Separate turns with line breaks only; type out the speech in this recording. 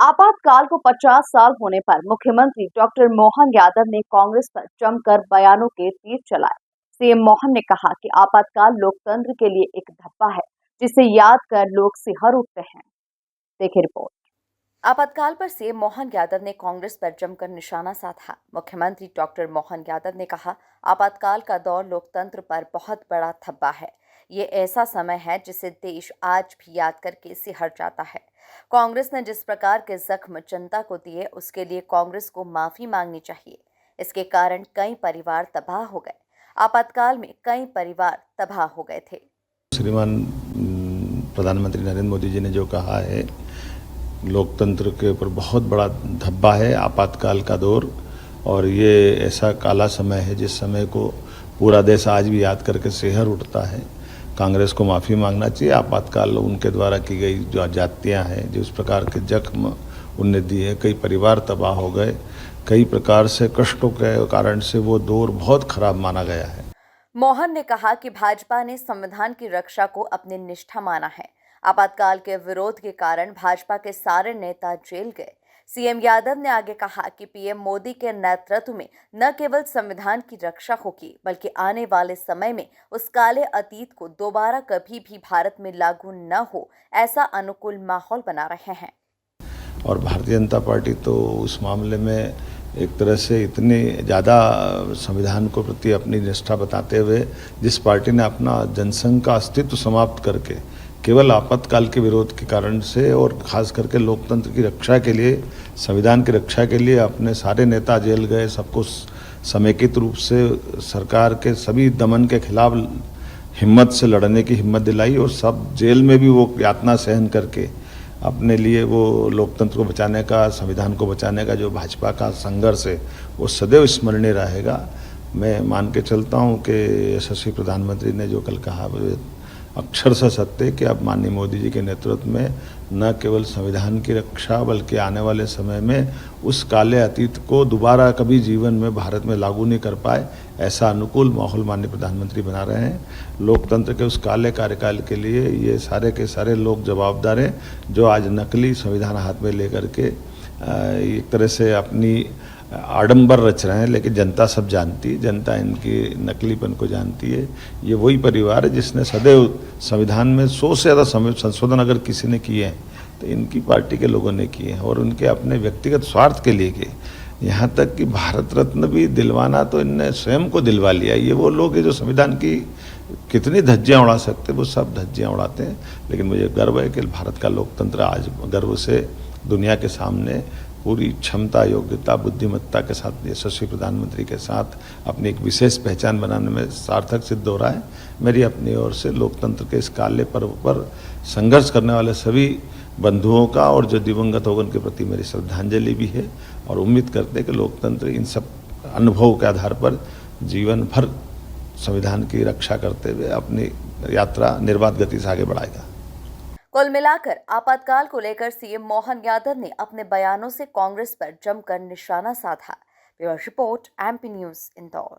आपातकाल को 50 साल होने पर मुख्यमंत्री डॉक्टर मोहन यादव ने कांग्रेस पर जमकर बयानों के तीर चलाए। सीएम मोहन ने कहा कि आपातकाल लोकतंत्र के लिए एक धब्बा है, जिसे याद कर लोग सिहर उठते हैं। देखिए रिपोर्ट। आपातकाल पर सीएम मोहन यादव ने कांग्रेस पर जमकर निशाना साधा। मुख्यमंत्री डॉक्टर मोहन यादव ने कहा, आपातकाल का दौर लोकतंत्र पर बहुत बड़ा धब्बा है। ये ऐसा समय है जिसे देश आज भी याद करके सिहर जाता है। कांग्रेस ने जिस प्रकार के जख्म जनता को दिए, उसके लिए कांग्रेस को माफी मांगनी चाहिए। इसके कारण कई परिवार तबाह हो गए। आपातकाल में कई परिवार तबाह हो गए थे।
श्रीमान प्रधानमंत्री नरेंद्र मोदी जी ने जो कहा है, लोकतंत्र के ऊपर बहुत बड़ा धब्बा है आपातकाल का दौर, और ये ऐसा काला समय है जिस समय को पूरा देश आज भी याद करके सिहर उठता है। कांग्रेस को माफ़ी मांगना चाहिए। आपातकाल उनके द्वारा की गई जो जातियाँ हैं, जिस प्रकार के जख्म उनने दिए, कई परिवार तबाह हो गए, कई प्रकार से कष्टों के कारण से वो दौर बहुत खराब माना गया है।
मोहन ने कहा कि भाजपा ने संविधान की रक्षा को अपनी निष्ठा माना है। आपातकाल के विरोध के कारण भाजपा के सारे नेता जेल गए। सीएम यादव ने आगे कहा कि पीएम मोदी के नेतृत्व में न केवल संविधान की रक्षा होगी, बल्कि आने वाले समय में उस काले अतीत को दोबारा कभी भी भारत में लागू न हो, ऐसा अनुकूल माहौल बना रहे हैं।
और भारतीय जनता पार्टी तो उस मामले में एक तरह से इतनी ज़्यादा संविधान को प्रति अपनी निष्ठा बताते हुए, जिस पार्टी ने अपना जनसंघ का अस्तित्व समाप्त करके केवल आपातकाल के विरोध के कारण से और खास करके लोकतंत्र की रक्षा के लिए, संविधान की रक्षा के लिए अपने सारे नेता जेल गए, सबको समेकित रूप से सरकार के सभी दमन के खिलाफ हिम्मत से लड़ने की हिम्मत दिलाई, और सब जेल में भी वो यातना सहन करके अपने लिए वो लोकतंत्र को बचाने का, संविधान को बचाने का जो भाजपा का संघर्ष है, वो सदैव स्मरणीय रहेगा। मैं मान के चलता हूँ कि यशस्वी प्रधानमंत्री ने जो कल कहा, अक्षर से सत्य, कि अब माननीय मोदी जी के नेतृत्व में न केवल संविधान की रक्षा, बल्कि आने वाले समय में उस काले अतीत को दोबारा कभी जीवन में भारत में लागू नहीं कर पाए, ऐसा अनुकूल माहौल माननीय प्रधानमंत्री बना रहे हैं। लोकतंत्र के उस काले कार्यकाल के लिए ये सारे के सारे लोग जवाबदार हैं, जो आज नकली संविधान हाथ में लेकर के एक तरह से अपनी आडंबर रच रहे हैं। लेकिन जनता सब जानती है, जनता इनकी नकलीपन को जानती है। ये वही परिवार है जिसने सदैव संविधान में 100 से ज़्यादा संशोधन अगर किसी ने किए हैं तो इनकी पार्टी के लोगों ने किए हैं, और उनके अपने व्यक्तिगत स्वार्थ के लिए किए। यहाँ तक कि भारत रत्न भी दिलवाना तो इनने स्वयं को दिलवा लिया। ये वो लोग हैं जो संविधान की कितनी धज्जियाँ उड़ा सकते, वो सब धज्जियाँ उड़ाते हैं। लेकिन मुझे गर्व है कि भारत का लोकतंत्र आज गर्व से दुनिया के सामने पूरी क्षमता, योग्यता, बुद्धिमत्ता के साथ यशस्वी प्रधानमंत्री के साथ अपनी एक विशेष पहचान बनाने में सार्थक सिद्ध हो रहा है। मेरी अपनी ओर से लोकतंत्र के इस काले पर्व पर संघर्ष करने वाले सभी बंधुओं का और जो दिवंगत हो गए उनके प्रति मेरी श्रद्धांजलि भी है, और उम्मीद करते हैं कि लोकतंत्र इन सब अनुभवों के आधार पर जीवन भर संविधान की रक्षा करते हुए अपनी यात्रा निर्बाध गति से आगे बढ़ाएगा।
कुल मिलाकर आपातकाल को लेकर सीएम मोहन यादव ने अपने बयानों से कांग्रेस पर जमकर निशाना साधा। Bureau report, MP news, Indore.